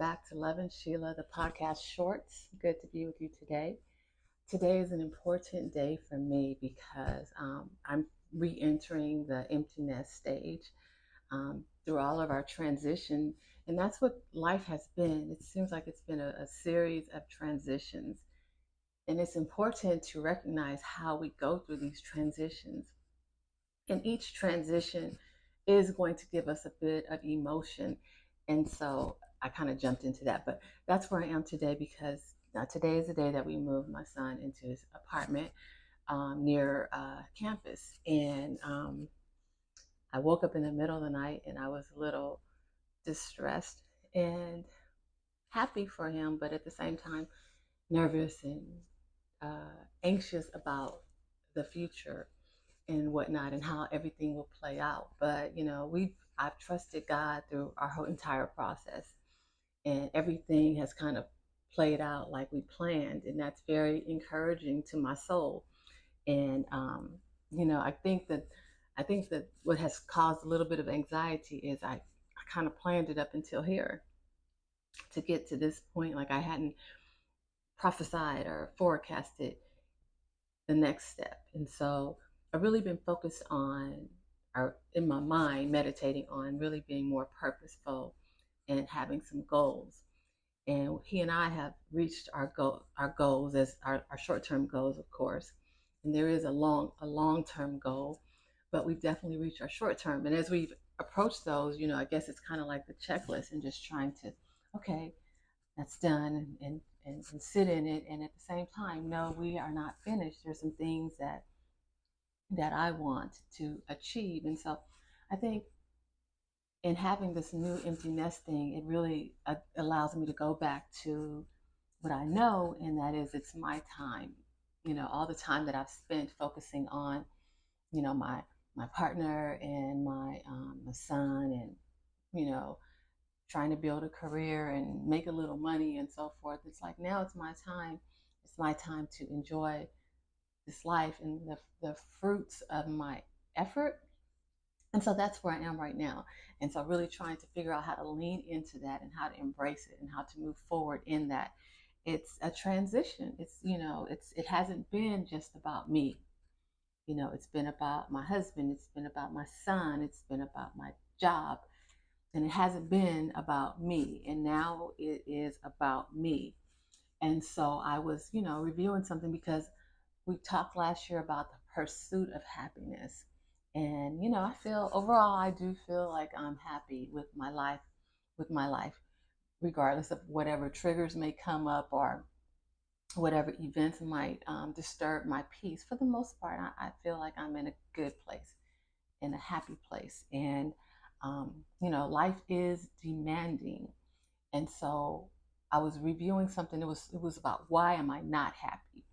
back to Lovin Sheila, the podcast shorts. Good to be with you today. Today is an important day for me because I'm re entering the empty nest stage through all of our transition. And that's what life has been. It seems like it's been a series of transitions. And it's important to recognize how we go through these transitions. And each transition is going to give us a bit of emotion. And so I kind of jumped into that. But that's where I am today because today is the day that we moved my son into his apartment near campus. And I woke up in the middle of the night and I was a little distressed and happy for him, but at the same time, nervous and anxious about the future and whatnot and how everything will play out. But I've trusted God through our whole entire process, and everything has kind of played out like we planned, and that's very encouraging to my soul. And I think that what has caused a little bit of anxiety is I kind of planned it up until here to get to this point. Like I hadn't prophesied or forecasted the next step. And so I've really been focused on, or in my mind, meditating on really being more purposeful and having some goals. And he and I have reached our goals as our short-term goals, of course. And there is a long-term goal, but we've definitely reached our short term. And as we've approached those, I guess it's kind of like the checklist and just trying to, okay, that's done and sit in it. And at the same time, no, we are not finished. There's some things that I want to achieve. And so I think in having this new empty nest thing, it really allows me to go back to what I know, and that is it's my time. All the time that I've spent focusing on, my partner and my son, and you know trying to build a career and make a little money and so forth. It's like now it's my time. It's my time to enjoy this life and the fruits of my effort. And so that's where I am right now. And so really trying to figure out how to lean into that and how to embrace it and how to move forward in that. It's a transition. It hasn't been just about me. It's been about my husband, it's been about my son, it's been about my job, and it hasn't been about me. And now it is about me. And so I was, reviewing something because we talked last year about the pursuit of happiness. And, I feel overall, I do feel like I'm happy with my life, regardless of whatever triggers may come up or whatever events might disturb my peace. For the most part, I feel like I'm in a good place, in a happy place. And, life is demanding. And so I was reviewing something. It was about why am I not happy?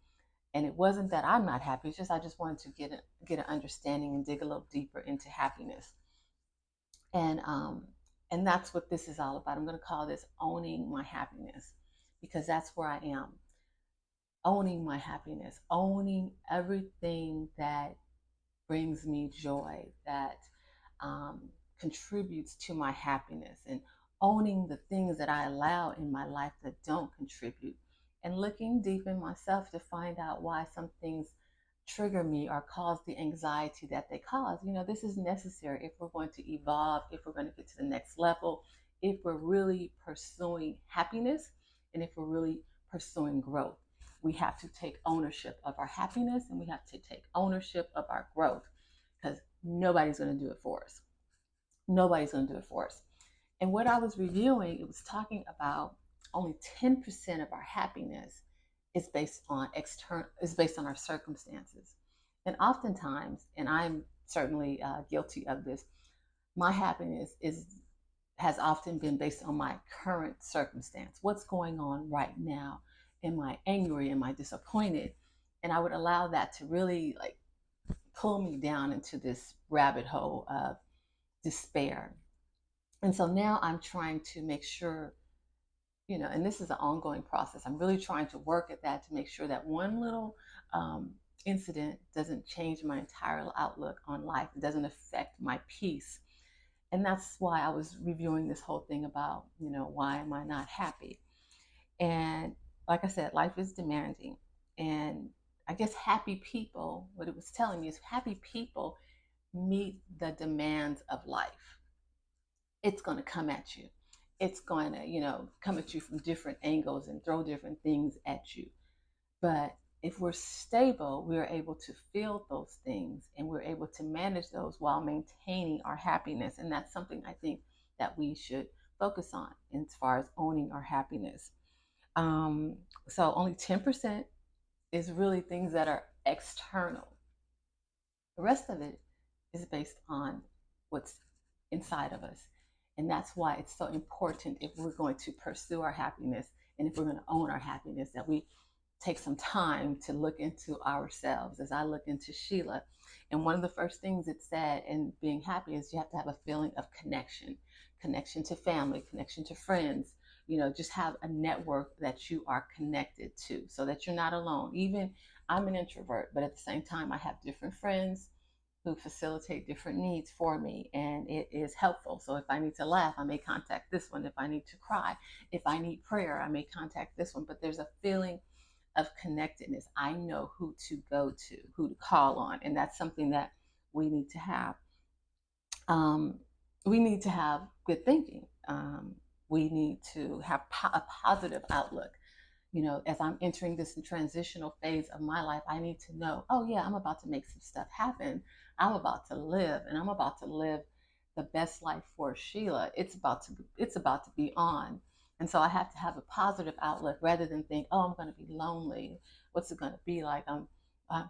And it wasn't that I'm not happy. It's just I just wanted to get an understanding and dig a little deeper into happiness. And and that's what this is all about. I'm going to call this owning my happiness because that's where I am. Owning my happiness, owning everything that brings me joy, that contributes to my happiness, and owning the things that I allow in my life that don't contribute, and looking deep in myself to find out why some things trigger me or cause the anxiety that they cause. This is necessary if we're going to evolve, if we're going to get to the next level, if we're really pursuing happiness, and if we're really pursuing growth. We have to take ownership of our happiness and we have to take ownership of our growth because nobody's going to do it for us. Nobody's going to do it for us. And what I was reviewing, it was talking about only 10% of our happiness is based on our circumstances. And oftentimes, and I'm certainly guilty of this, my happiness has often been based on my current circumstance. What's going on right now? Am I angry? Am I disappointed? And I would allow that to really like pull me down into this rabbit hole of despair. And so now I'm trying to make sure, and this is an ongoing process. I'm really trying to work at that to make sure that one little incident doesn't change my entire outlook on life. It doesn't affect my peace. And that's why I was reviewing this whole thing about, why am I not happy? And like I said, life is demanding. And I guess happy people, what it was telling me is happy people meet the demands of life. It's going to come at you. It's going to, come at you from different angles and throw different things at you. But if we're stable, we're able to feel those things and we're able to manage those while maintaining our happiness. And that's something I think that we should focus on as far as owning our happiness. Um, so only 10% is really things that are external. The rest of it is based on what's inside of us. And that's why it's so important, if we're going to pursue our happiness and if we're going to own our happiness, that we take some time to look into ourselves. As I look into Sheila, and one of the first things it said in being happy is you have to have a feeling of connection to family, connection to friends. Just have a network that you are connected to so that you're not alone. Even I'm an introvert, but at the same time, I have different friends who facilitate different needs for me, and it is helpful. So if I need to laugh, I may contact this one. If I need to cry, if I need prayer, I may contact this one. But there's a feeling of connectedness. I know who to go to, who to call on, and that's something that we need to have. Um, we need to have good thinking. We need to have a positive outlook. As I'm entering this transitional phase of my life, I need to know, oh yeah, I'm about to make some stuff happen. I'm about to live, and I'm about to live the best life for Sheila. It's about to be on. And so I have to have a positive outlook rather than think, oh, I'm going to be lonely. What's it going to be like? I'm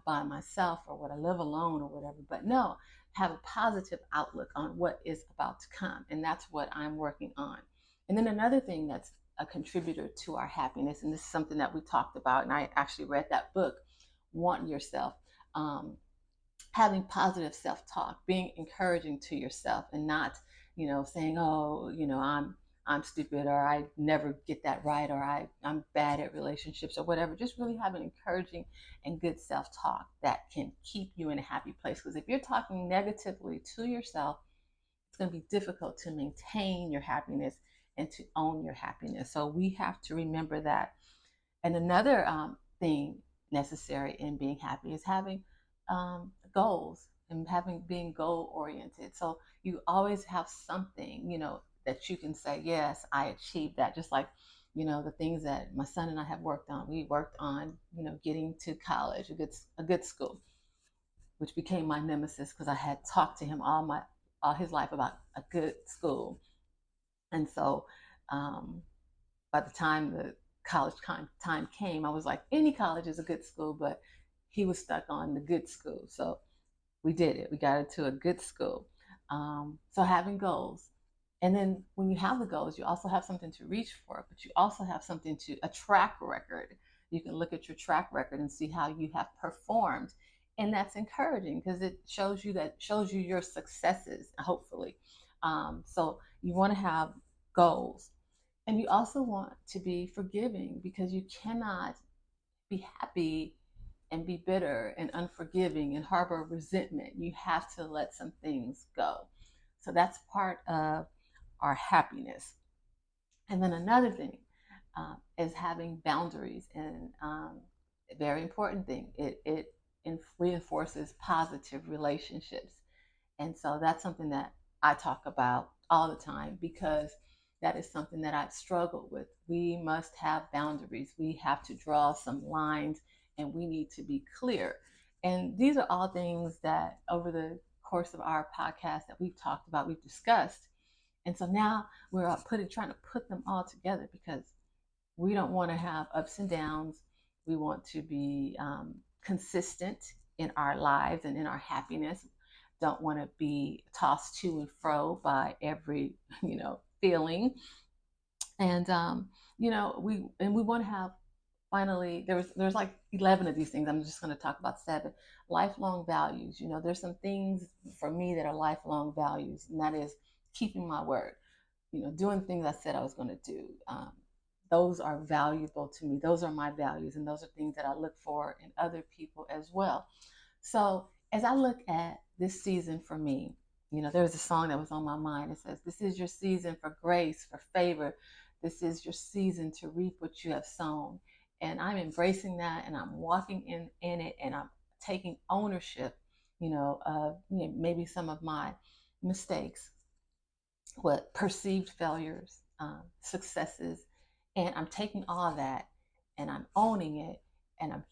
by myself, or would I live alone, or whatever. But no, have a positive outlook on what is about to come. And that's what I'm working on. And then another thing that's a contributor to our happiness, and this is something that we talked about, and I actually read that book, Want Yourself. um, Having positive self-talk, being encouraging to yourself, and not saying, oh, I'm stupid, or I never get that right, or I'm bad at relationships, or whatever. Just really having encouraging and good self-talk that can keep you in a happy place. Because if you're talking negatively to yourself, it's going to be difficult to maintain your happiness and to own your happiness. So we have to remember that. And another thing necessary in being happy is having goals and being goal oriented. So you always have something, that you can say, yes, I achieved that. Just like, the things that my son and I have worked on. We worked on, getting to college, a good school, which became my nemesis because I had talked to him all his life about a good school. And so by the time the college time came, I was like, any college is a good school, but he was stuck on the good school. So we did it. We got into a good school. So having goals. And then when you have the goals, you also have something to reach for, but you also have a track record. You can look at your track record and see how you have performed. And that's encouraging because it shows you your successes, hopefully. So you want to have goals. And you also want to be forgiving, because you cannot be happy and be bitter and unforgiving and harbor resentment. You have to let some things go. So that's part of our happiness. And then another thing is having boundaries, and a very important thing. It reinforces positive relationships. And so that's something that I talk about all the time, because that is something that I've struggled with. We must have boundaries. We have to draw some lines, and we need to be clear. And these are all things that over the course of our podcast that we've talked about, we've discussed. And so now we're trying to put them all together, because we don't want to have ups and downs. We want to be consistent in our lives and in our happiness. Don't want to be tossed to and fro by every feeling. And we want to have, finally, there's like 11 of these things. I'm just going to talk about 7 lifelong values. There's some things for me that are lifelong values, and that is keeping my word, doing things I said I was going to do. Those are valuable to me. Those are my values, and those are things that I look for in other people as well. So as I look at this season for me, There was a song that was on my mind. It says, "This is your season for grace, for favor. This is your season to reap what you have sown." And I'm embracing that, and I'm walking in it, and I'm taking ownership, of maybe some of my mistakes, what perceived failures, successes, and I'm taking all that and I'm owning it, and I'm,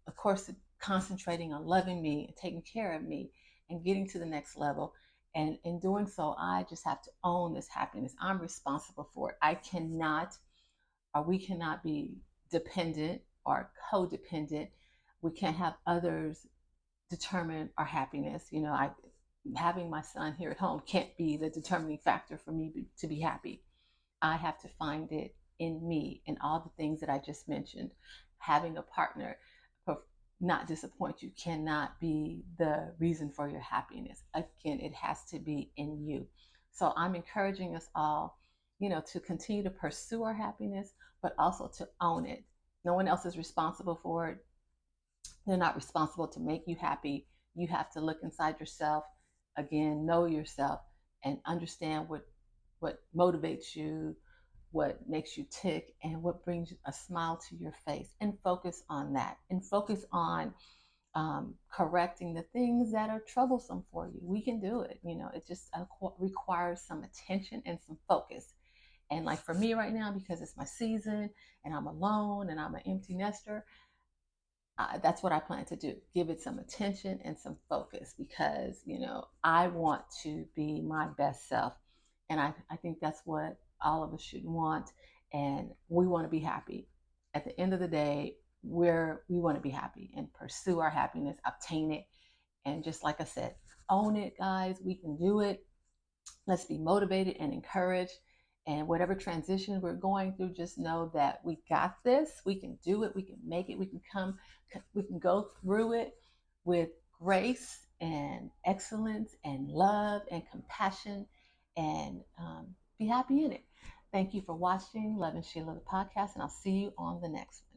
of course, concentrating on loving me and taking care of me and getting to the next level. And in doing so, I just have to own this happiness. I'm responsible for it. I cannot, or we cannot be dependent or codependent. We can't have others determine our happiness. I Having my son here at home can't be the determining factor for me to be happy. I have to find it in me and all the things that I just mentioned. Having a partner not disappoint you cannot be the reason for your happiness. Again, it has to be in you. So I'm encouraging us all, to continue to pursue our happiness, but also to own it. No one else is responsible for it. They're not responsible to make you happy. You have to look inside yourself, again, know yourself, and understand what motivates you, what makes you tick, and what brings a smile to your face, and focus on that, and focus on correcting the things that are troublesome for you. We can do it. It just requires some attention and some focus. And like for me right now, because it's my season and I'm alone and I'm an empty nester, that's what I plan to do. Give it some attention and some focus, because, I want to be my best self. And I think that's what all of us should want. And we want to be happy. At the end of the day, we want to be happy and pursue our happiness, obtain it. And just like I said, own it, guys. We can do it. Let's be motivated and encouraged. And whatever transition we're going through, just know that we got this. We can do it. We can make it. We can go through it with grace and excellence and love and compassion, and be happy in it. Thank you for watching Lovin Sheila, the podcast, and I'll see you on the next one.